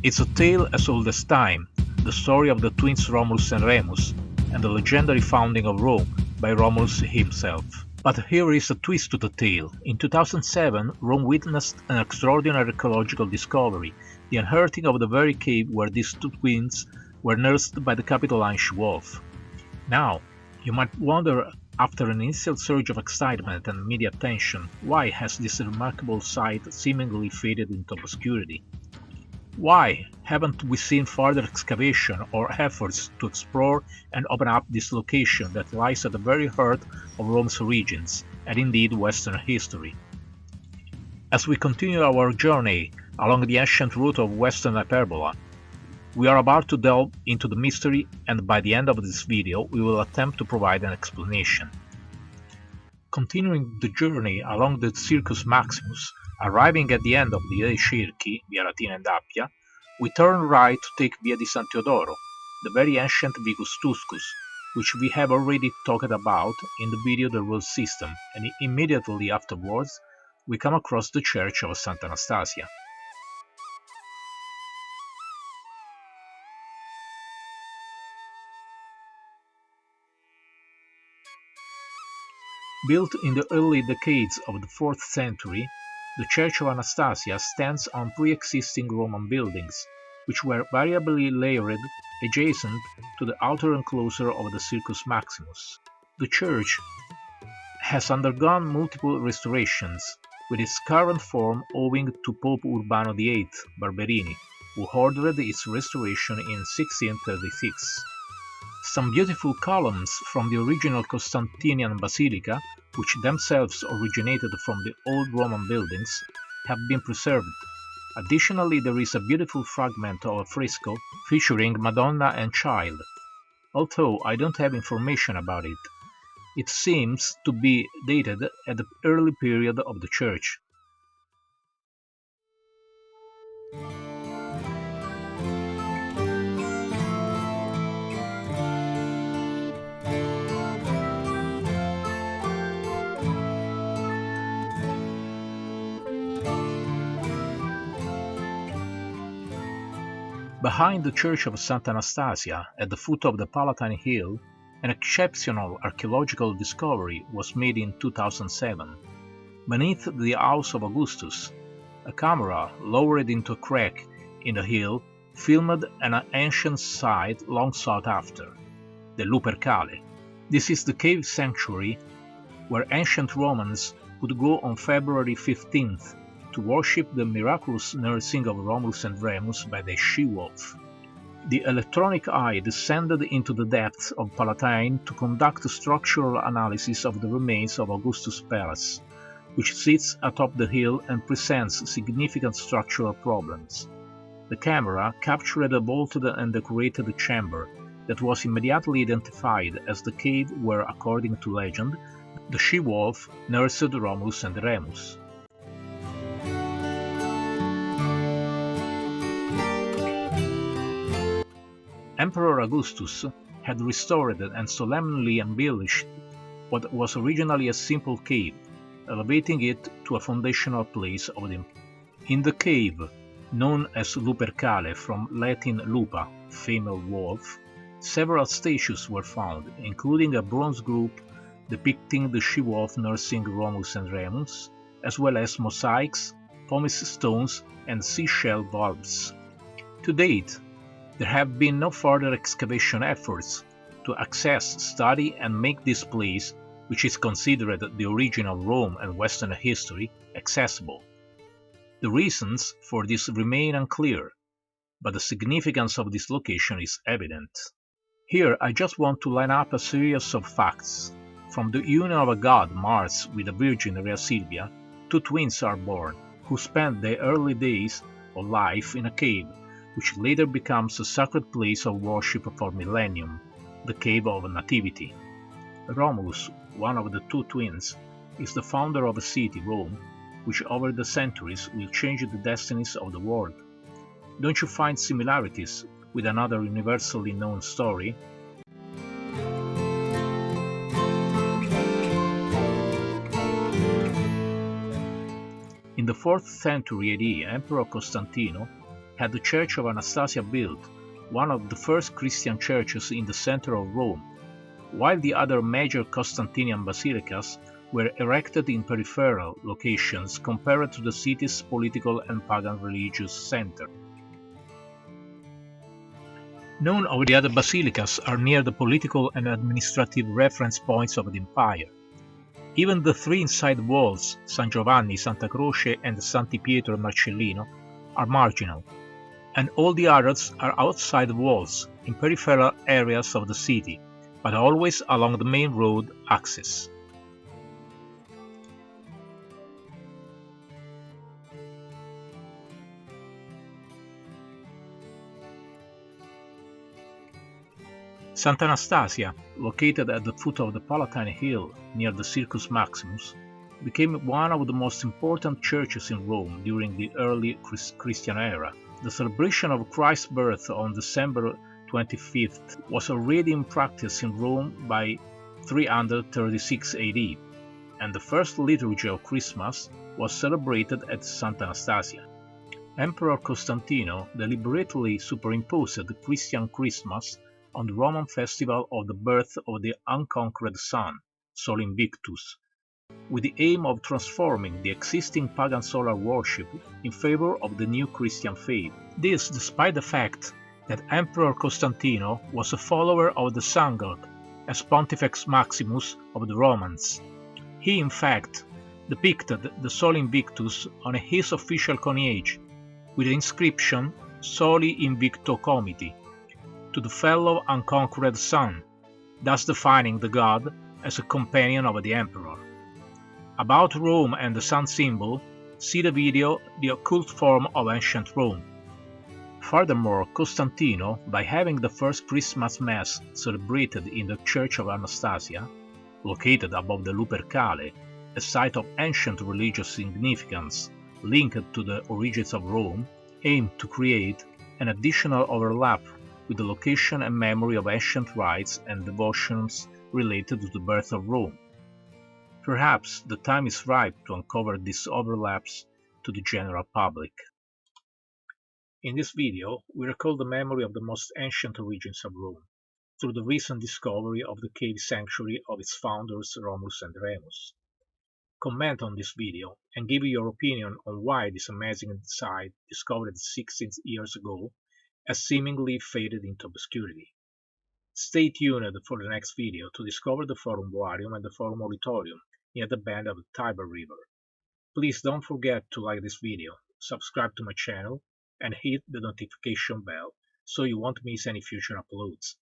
It's a tale as old as time, the story of the twins Romulus and Remus, and the legendary founding of Rome by Romulus himself. But here is a twist to the tale. In 2007, Rome witnessed an extraordinary archaeological discovery, the unearthing of the very cave where these two twins were nursed by the Capitoline she-wolf. Now, you might wonder, after an initial surge of excitement and media attention, why has this remarkable site seemingly faded into obscurity? Why haven't we seen further excavation or efforts to explore and open up this location that lies at the very heart of Rome's origins, and indeed Western history? As we continue our journey along the ancient route of Western Hyperbola, we are about to delve into the mystery, and by the end of this video we will attempt to provide an explanation. Continuing the journey along the Circus Maximus, arriving at the end of the Circi, Via Latina and Appia, we turn right to take Via di San Teodoro, the very ancient Vicus Tuscus, which we have already talked about in the video The Road System, and immediately afterwards we come across the church of Santa Anastasia. Built in the early decades of the 4th century, the Church of Anastasia stands on pre-existing Roman buildings, which were variably layered adjacent to the outer enclosure of the Circus Maximus. The church has undergone multiple restorations, with its current form owing to Pope Urbano VIII Barberini, who ordered its restoration in 1636. Some beautiful columns from the original Costantinian basilica, which themselves originated from the old Roman buildings, have been preserved. Additionally, there is a beautiful fragment of a fresco featuring Madonna and Child. Although I don't have information about it, it seems to be dated at the early period of the church. Behind the church of Santa Anastasia, at the foot of the Palatine Hill, an exceptional archaeological discovery was made in 2007. Beneath the house of Augustus, a camera lowered into a crack in the hill filmed an ancient site long sought after, the Lupercale. This is the cave sanctuary where ancient Romans would go on February 15th to worship the miraculous nursing of Romulus and Remus by the she-wolf. The electronic eye descended into the depths of Palatine to conduct structural analysis of the remains of Augustus' palace, which sits atop the hill and presents significant structural problems. The camera captured a vaulted and decorated chamber that was immediately identified as the cave where, according to legend, the she-wolf nursed Romulus and Remus. Emperor Augustus had restored and solemnly embellished what was originally a simple cave, elevating it to a foundational place of the. In the cave, known as Lupercale from Latin lupa, female wolf, several statues were found, including a bronze group depicting the she-wolf nursing Romulus and Remus, as well as mosaics, pumice stones, and seashell bulbs. To date, there have been no further excavation efforts to access, study, and make this place, which is considered the origin of Rome and Western history, accessible. The reasons for this remain unclear, but the significance of this location is evident. Here I just want to line up a series of facts. From the union of a god, Mars, with a virgin, Rhea Silvia, two twins are born, who spend their early days of life in a cave, which later becomes a sacred place of worship for millennium, the Cave of Nativity. Romulus, one of the two twins, is the founder of a city, Rome, which over the centuries will change the destinies of the world. Don't you find similarities with another universally known story? In the 4th century AD, Emperor Costantino had the Church of Anastasia built, one of the first Christian churches in the center of Rome, while the other major Constantinian basilicas were erected in peripheral locations compared to the city's political and pagan religious center. None of the other basilicas are near the political and administrative reference points of the empire. Even the three inside walls, San Giovanni, Santa Croce, and Santi Pietro and Marcellino, are marginal, and all the others are outside walls, in peripheral areas of the city, but always along the main road axis. Santa Anastasia, located at the foot of the Palatine Hill near the Circus Maximus, became one of the most important churches in Rome during the early Christian era. The celebration of Christ's birth on December 25th was already in practice in Rome by 336 AD, and the first liturgy of Christmas was celebrated at Santa Anastasia. Emperor Costantino deliberately superimposed the Christian Christmas on the Roman festival of the birth of the unconquered sun, Sol Invictus, with the aim of transforming the existing pagan solar worship in favor of the new Christian faith. This despite the fact that Emperor Costantino was a follower of the sun god, as Pontifex Maximus of the Romans. He, in fact, depicted the Sol Invictus on his official coinage, with the inscription Soli Invicto Comiti, to the fellow unconquered sun, thus defining the god as a companion of the emperor. About Rome and the sun symbol, see the video The Occult Form of Ancient Rome. Furthermore, Costantino, by having the first Christmas Mass celebrated in the Church of Anastasia, located above the Lupercale, a site of ancient religious significance linked to the origins of Rome, aimed to create an additional overlap with the location and memory of ancient rites and devotions related to the birth of Rome. Perhaps the time is ripe to uncover these overlaps to the general public. In this video, we recall the memory of the most ancient origins of Rome, through the recent discovery of the cave sanctuary of its founders Romulus and Remus. Comment on this video and give your opinion on why this amazing site, discovered 16 years ago, has seemingly faded into obscurity. Stay tuned for the next video to discover the Forum Boario and the Forum Auditorium near the bend of the Tiber River. Please don't forget to like this video, subscribe to my channel, and hit the notification bell so you won't miss any future uploads.